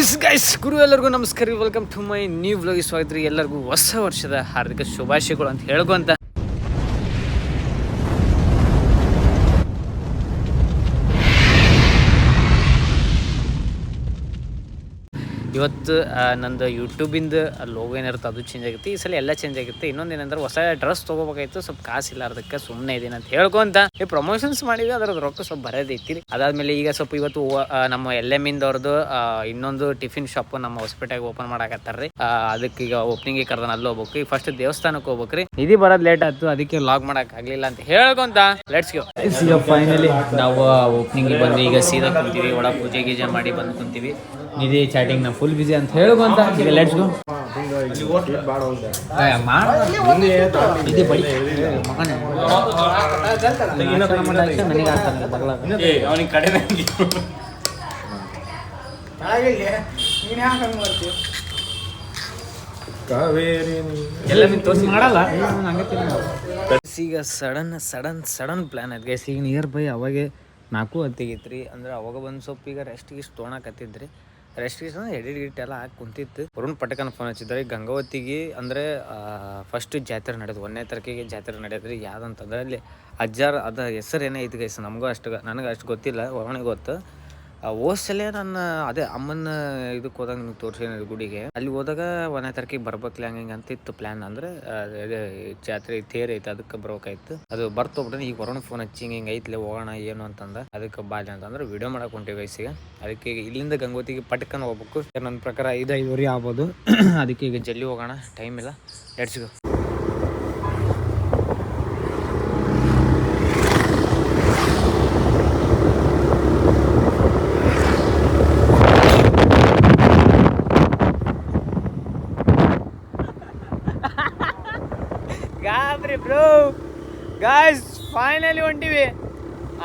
Guys ಗುರು ಎಲ್ಲರಿಗೂ ನಮಸ್ಕಾರ ರೀ. Welcome to my new vlog. ಸ್ವಾಗತ ರೀ ಎಲ್ಲರಿಗೂ ಹೊಸ ವರ್ಷದ ಹಾರ್ದಿಕ ಶುಭಾಶಯಗಳು ಅಂತ ಹೇಳ್ಕೊಂತ ಇವತ್ತು ನಂದು ಯೂಟ್ಯೂಬಿಂದ ಲೋಗೋ ಏನಿರುತ್ತೆ ಅದು ಚೇಂಜ್ ಆಗುತ್ತೆ. ಈ ಸಲ ಎಲ್ಲ ಚೇಂಜ್ ಆಗುತ್ತೆ. ಇನ್ನೊಂದು ಏನಂದ್ರೆ ಹೊಸ ಡ್ರೆಸ್ ತೊಗೋಬೇಕಾಯ್ತು, ಸ್ವಲ್ಪ ಕಾಸಿಲ್ಲ, ಅದಕ್ಕೆ ಸುಮ್ಮನೆ ಇದೀನಿ ಅಂತ ಹೇಳ್ಕೊಂತ ಈ ಪ್ರಮೋಷನ್ಸ್ ಮಾಡಿದ್ವಿ. ಅದ್ರದ್ದು ರೊಕ್ಕ ಸ್ವಲ್ಪ ಬರೋದೈತಿ. ಅದಾದ್ಮೇಲೆ ಈಗ ಸ್ವಲ್ಪ ಇವತ್ತು ನಮ್ಮ LMIಂದವ್ರದ್ದು ಇನ್ನೊಂದು ಟಿಫಿನ್ ಶಾಪ್ ನಮ್ಮ ಹೊಸಪೇಟೆಗೆ ಓಪನ್ ಮಾಡಾಕತ್ತಾರ್ರಿ. ಅದಕ್ಕೆ ಈಗ ಓಪನಿಂಗ್ ಕರ್ದನ ಅಲ್ಲಿ ಹೋಗ್ಬೇಕು. ಈಗ ಫಸ್ಟ್ ದೇವಸ್ಥಾನಕ್ಕೆ ಹೋಗ್ಬೇಕ್ರಿ. ನಿಧಿ ಬರೋದು ಲೇಟ್ ಆಯ್ತು, ಅದಕ್ಕೆ ಲಾಗ್ ಮಾಡಕ್ ಆಗ್ಲಿಲ್ಲ ಅಂತ ಹೇಳ್ಕೊಂತ ಲೆಟ್ಸ್ ಗೋ. ಈಗ ಫೈನಲಿ ನಾವು ಓಪನಿಂಗ್ ಬಂದು ಈಗ ಸೀದಾ ಕುಂತೀವಿ. ಒಳ ಪೂಜೆ ಗೀಜೆ ಮಾಡಿ ಬಂದು ಕುಂತೀವಿ. ನಿಧಿ ಚಾಟಿಂಗ್ ನಾ ಫುಲ್ ಬಿಸಿ ಅಂತ ಹೇಳ್ಕೊಂತ ಈಗ ಲೆಟ್ಸ್ ಗೋ. ಈಗ ಸಡನ್ ಪ್ಲಾನ್ ಆಯ್ತು ಗೈಸ್. ಈಗ ನಿಯರ್ ಬೈ ಅವಾಗೆ 4 ಹೊತ್ತಿಗಿತ್ರಿ. ಅಂದ್ರೆ ಅವಾಗ ಬಂದು ಸ್ವಲ್ಪ ಈಗ ರೆಸ್ಟ್ ಗಿಸ್ಟ್ ತೊಗೊಳಕತ್ತಿದ್ರಿ. ರೆಸ್ಟ್ ಗಿಸ್ಟ್ ಅಂದ್ರೆ ಎಡಿಟ್ ಎಲ್ಲ ಹಾಕಿ ಕುಂತಿತ್ತು. ವರುಣ್ ಪಟಕನ ಫೋನ್ ಹಚ್ಚಿದ್ದಾರೆ. ಗಂಗಾವತಿಗೆ ಅಂದರೆ ಫಸ್ಟ್ ಜಾತ್ರೆ ನಡೆದು 1ನೇ ತಾರೀಕಿಗೆ ಜಾತ್ರೆ ನಡೆದ್ರಿ. ಯಾವ್ದಂತಂದ್ರೆ ಅಲ್ಲಿ ಅಜ್ಜಾರ್ ಅದ ಹೆಸರು ಏನೇ ಐತಿ ಗೈಸ್, ನನಗೆ ಅಷ್ಟು ಗೊತ್ತಿಲ್ಲ, ವರುಣಿಗೆ ಗೊತ್ತು. ಹೋದ್ಸಲ ನನ್ನ ಅದೇ ಅಮ್ಮನ ಇದಕ್ಕೆ ಹೋದಾಗ ನಿಮ್ಗೆ ತೋರಿಸಿದ ಗುಡಿಗೆ, ಅಲ್ಲಿ ಹೋದಾಗ 1ನೇ ತಾರೀಕಿಗೆ ಬರ್ಬೇಕಲ್ಲ ಹಂಗೆ ಅಂತ ಇತ್ತು ಪ್ಲ್ಯಾನ್. ಅಂದರೆ ಜಾತ್ರೆ ತೇರ್ ಐತೆ, ಅದಕ್ಕೆ ಬರ್ಬೇಕಾಯ್ತು. ಅದು ಬರ್ತೋಗ್ಬಿಟ್ಟು ಈಗ ವರುಣ ಫೋನ್ ಹಚ್ಚಿ ಹಿಂಗೆ ಐತ್ಲೆ ಹೋಗೋಣ ಏನು ಅಂತಂದ. ಅದಕ್ಕೆ ಬಾಲಿ ಅಂತಂದ್ರೆ ವಿಡಿಯೋ ಮಾಡಕ್ಕೆ ಹೊಂಟೀವಿ ವಯಸ್ಸಿಗೆ. ಅದಕ್ಕೆ ಈಗ ಇಲ್ಲಿಂದ ಗಂಗೋತಿಗೆ ಪಟ್ಕನ ಹೋಗ್ಬೇಕು. ನನ್ನ ಪ್ರಕಾರ 5-5:30 ಆಗ್ಬೋದು. ಅದಕ್ಕೆ ಈಗ ಜಲ್ದಿ ಹೋಗೋಣ, ಟೈಮ್ ಇಲ್ಲ. Let's go. Bro guys finally ಹೊಂಟಿವಿ.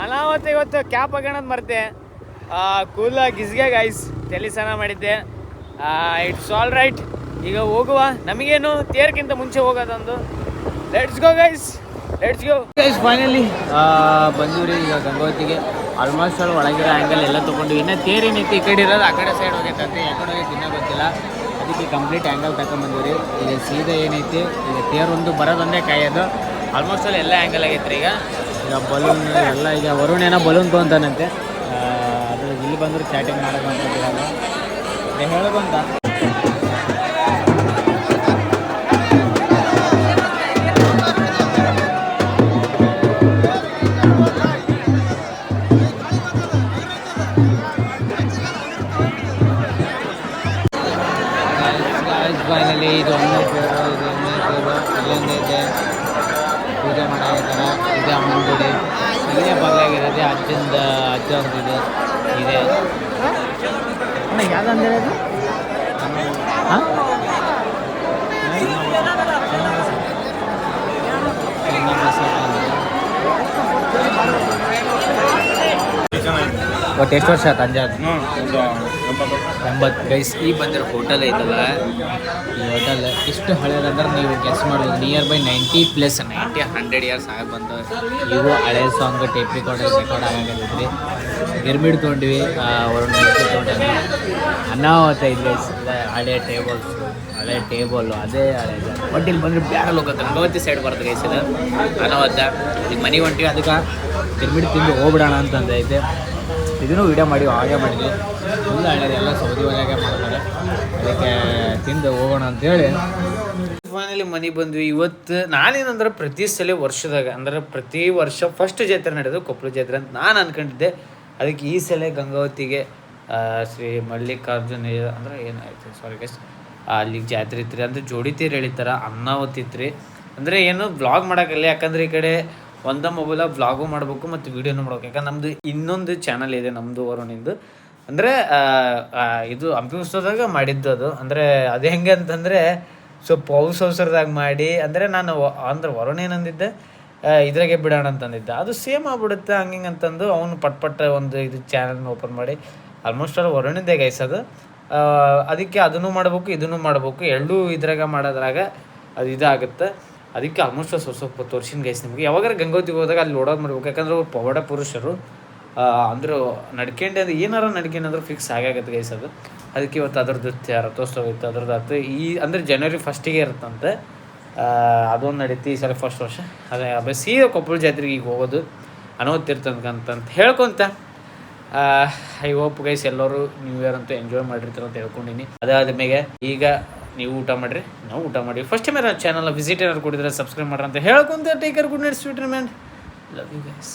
ಅನಾವತ್ತ ಇವತ್ತು ಕ್ಯಾಪ್ ಹಾಕೋಣದ್ ಮರ್ತೆ. ಕೂಲ ಗಿಸ್ಗೆ ಗಾಯ್ಸ್ ತಲೆ ಸ್ನಾನ ಮಾಡಿದ್ದೆ. It's all right. ಈಗ ಹೋಗುವ. ನಮಗೇನು ತೇರ್ಗಿಂತ ಮುಂಚೆ ಹೋಗೋದೊಂದು. Let's go guys, let's go guys. Finally ಬಂದಿವ್ರಿ ಈಗ ಗಂಗಾವತಿಗೆ. ಆಲ್ಮೋಸ್ಟ್ ಅಲ್ಲಿ ಒಳಗಿರೋ ಆ್ಯಂಗಲ್ ಎಲ್ಲ ತೊಗೊಂಡು. ಇನ್ನೂ ತೇರ್ ಏನೈತಿ ಈ ಕಡೆ ಇರೋದು, ಆ ಕಡೆ ಸೈಡ್ ಹೋಗೈತಂತೆ. ಯಾಕಡೆ ಹೋಗೈತೆ ಇನ್ನೂ ಗೊತ್ತಿಲ್ಲ. ಅದಕ್ಕೆ ಕಂಪ್ಲೀಟ್ ಆ್ಯಂಗಲ್ ತಗೊಂಬಂದಿವ್ರಿ. ಈಗ ಸೀದಾ ಏನೈತಿ ಈಗ ತೇರೊಂದು ಬರೋದೊಂದೇ ಕಾಯೋದು. ಆಲ್ಮೋಸ್ಟ್ ಅಲ್ಲಿ ಎಲ್ಲ ಆ್ಯಂಗಲ್ ಆಗೈತ್ರಿ. ಈಗ ಬಲೂನ್ ಎಲ್ಲ ಈಗ ವರುಣ್ ಏನೋ ಬಲೂನ್ ತೊಗೊಂತಾನಂತೆ. ಅದ್ರ ಇಲ್ಲಿ ಬಂದರೂ ಚಾಟಿಂಗ್ ಮಾಡೋದು ಅಂತ ಹೇಳೋದಂತ. ಫೈನಲಿ ಇದು 1ನೇ ತೇರು, ಇದು 2ನೇ ತೇರು ಅಲ್ಲೊಂದೈತೆ. ಪೂಜೆ ಮಾಡಾಕತ್ತಾರ. ಇದೆ ಅಮ್ಮನ ಗುಡಿ. ಇಲ್ಲೇ ಬದಲಾಗಿರೋದೆ ಅಜ್ಜವ್ರದ್ದು ಇದೆ. ಅಣ್ಣ ಯಾವ್ದಂದ್ರೆ ಅದು ಹಾಂ ಒಟ್ಟು ಎಷ್ಟು ವರ್ಷ ಆಯ್ತು ಅಜ್ಜ? 80 ಗೈಸ್. ಈ ಬಂದಿರೋ ಹೋಟೆಲ್ ಐತಲ್ಲ, ಈ ಹೋಟೆಲ್ ಇಷ್ಟು ಹಳೇದಂದ್ರೆ ನೀವು ಗೆಸ್ ಮಾಡೋದು ನಿಯರ್ ಬೈ 90+ 100 ಆಗಿ ಬಂದು. ಇವು ಹಳೆ ಸಾಂಗ್ ಟೇಪ್ ರೆಕಾರ್ಡ್ ಆಗಂಗಿದ್ರಿ. ಗಿರ್ಮಿಡ್ ತೊಗೊಂಡ್ವಿ, ಒಂದು ತೊಗೊಂಡು ಅನಾವತ್ತ ಐದು ಗೈಸ್. ಹಳೆ ಟೇಬಲ್ಲು ಅದೇ ಹಳೆ. ಬಟ್ ಇಲ್ಲಿ ಬಂದರೆ ಬ್ಯಾರ ಹೋಗುತ್ತೆ. ಗಂಗಾವತಿ ಸೈಡ್ ಬರ್ತದೆ ಗೈಸ್. ಇದು ಅನಾವತ್ತ. ಈಗ ಮನೆಗೆ ಹೊಂಟಿವಿ, ಅದಕ್ಕೆ ಗಿರ್ಮಿಡ್ ತಿಂದು ಹೋಗ್ಬಿಡೋಣ ಅಂತಂದೈತೆ. ಇದನ್ನು ವೀಡಿಯೋ ಮಾಡಿ ಹಾಗೆ ಮಾಡಿದ್ವಿ. ಫುಲ್ ಹಳೇದು ಎಲ್ಲ ಸೌದಿ ಒಳಗೆ ಮಾಡ್ತಾರೆ. ಅದಕ್ಕೆ ತಿಂದು ಹೋಗೋಣ ಅಂತೇಳಿ ಫೈನಲಿ ಮನೆಗೆ ಬಂದ್ವಿ. ಇವತ್ತು ನಾನೇನಂದ್ರೆ ಪ್ರತಿ ಸಲ ವರ್ಷದಾಗ ಅಂದ್ರೆ ಪ್ರತಿ ವರ್ಷ ಫಸ್ಟ್ ಜಾತ್ರೆ ನಡೆಯೋದು ಕೊಪ್ಪಳ ಜಾತ್ರೆ ಅಂತ ನಾನು ಅನ್ಕೊಂಡಿದ್ದೆ. ಅದಕ್ಕೆ ಈ ಸಲ ಗಂಗಾವತಿಗೆ ಶ್ರೀ ಮಲ್ಲಿಕಾರ್ಜುನ ಅಂದ್ರೆ ಏನಾಯ್ತು ಸಾರಿ ಗೈಸ್, ಅಲ್ಲಿಗೆ ಜಾತ್ರೆ ಇತ್ತು ರೀ. ಅಂದರೆ ಜೋಡಿ ತೀರು ಎಳಿತಾರೆ, ಅನ್ನಾವತ್ತಿತ್ತು ರೀ. ಅಂದರೆ ಏನು ವ್ಲಾಗ್ ಮಾಡೋಕ್ಕಲ್ಲ, ಯಾಕಂದ್ರೆ ಈ ಕಡೆ ಒಂದೇ ಮೊಬೈಲಾಗ ವ್ಲಾಗು ಮಾಡಬೇಕು ಮತ್ತು ವೀಡಿಯೋನು ಮಾಡ್ಬೇಕು. ಯಾಕಂದ್ರೆ ನಮ್ಮದು ಇನ್ನೊಂದು ಚಾನಲ್ ಇದೆ ನಮ್ಮದು ವರುಣಿಂದು. ಅಂದರೆ ಇದು ಹಂಪಿ ಉತ್ಸವದಾಗ ಮಾಡಿದ್ದು ಅದು. ಅಂದರೆ ಅದು ಹೆಂಗೆ ಅಂತಂದರೆ ಸ್ವಲ್ಪ ಅವಸರದಾಗ ಮಾಡಿ, ಅಂದರೆ ನಾನು ಅಂದ್ರೆ ವರುಣ ಏನಂದಿದ್ದೆ ಇದ್ರಾಗೆ ಬಿಡೋಣ ಅಂತಂದಿದ್ದೆ. ಅದು ಸೇಮ್ ಆಗ್ಬಿಡುತ್ತೆ ಹಂಗೆ ಅಂತಂದು ಅವನು ಪಟ್ಟ ಒಂದು ಇದು ಚಾನಲ್ನ ಓಪನ್ ಮಾಡಿ ಆಲ್ಮೋಸ್ಟ್ ಅಲ್ಲಿ ವರುಣಿದ್ದೆ ಗೈಸ್ ಅದು. ಅದಕ್ಕೆ ಅದನ್ನು ಮಾಡಬೇಕು ಇದನ್ನು ಮಾಡಬೇಕು, ಎರಡೂ ಇದ್ರಾಗ ಮಾಡೋದ್ರಾಗ ಅದು ಇದಾಗುತ್ತೆ. ಅದಕ್ಕೆ ಆಲ್ಮೋಸ್ಟ್ ಸ್ವಲ್ಪ ತೋರಿಸಿನ ಗೈಸ್ ನಿಮಗೆ. ಯಾವಾಗಾರ ಗಂಗಾವತಿಗೆ ಹೋದಾಗ ಅಲ್ಲಿ ನೋಡೋದು ಮಾಡ್ಬೇಕು, ಯಾಕಂದ್ರೆ ಅವ್ರು ಪವಾಡ ಪುರುಷರು. ಅಂದರೂ ನಡ್ಕೊಂಡು ಅದು ಏನಾರ ನಡ್ಕೊಂಡ್ರೆ ಫಿಕ್ಸ್ ಆಗಾಗತ್ತೆ ಗೈಸ್ ಅದು. ಅದಕ್ಕೆ ಇವತ್ತು ಅದ್ರದ್ದು ರಥೋತ್ಸವ ಇತ್ತು. ಅದ್ರದ್ದು ಆಯ್ತು ಅಂದರೆ ಜನವರಿ ಫಸ್ಟಿಗೆ ಇರುತ್ತಂತೆ. ಅದೊಂದು ನಡೀತಿ ಈ ಸಲ ಫಸ್ಟ್ ವರ್ಷ. ಅದೇ ಸೀದಾ ಕೊಪ್ಪಳ ಜಾತ್ರೆಗೆ ಈಗ ಹೋಗೋದು ಅನ್ನೋತಿರ್ತಂತ ಹೇಳ್ಕೊತ ಐ ಹೋಪ್ ಗೈಸ್ ಎಲ್ಲರೂ ನ್ಯೂ ಇಯರ್ ಅಂತೂ ಎಂಜಾಯ್ ಮಾಡಿರ್ತಾರೆ ಅಂತ ಹೇಳ್ಕೊಂಡಿನಿ. ಅದಾದ ಮೇಲೆ ಈಗ ನೀವು ಊಟ ಮಾಡಿರಿ, ನಾವು ಊಟ ಮಾಡಿ. ಫಸ್ಟ್ ಟೈಮ್ ಚಾನಲ್ ವಿಸಿಟ್ ಏನಾದ್ರು ಕೊಟ್ಟಿದ್ರೆ ಸಬ್ಸ್ಕ್ರೈಬ್ ಮಾಡ್ರಿ ಅಂತ ಹೇಳ್ಕೊಂತ take care, good night, sweet remind, love you guys.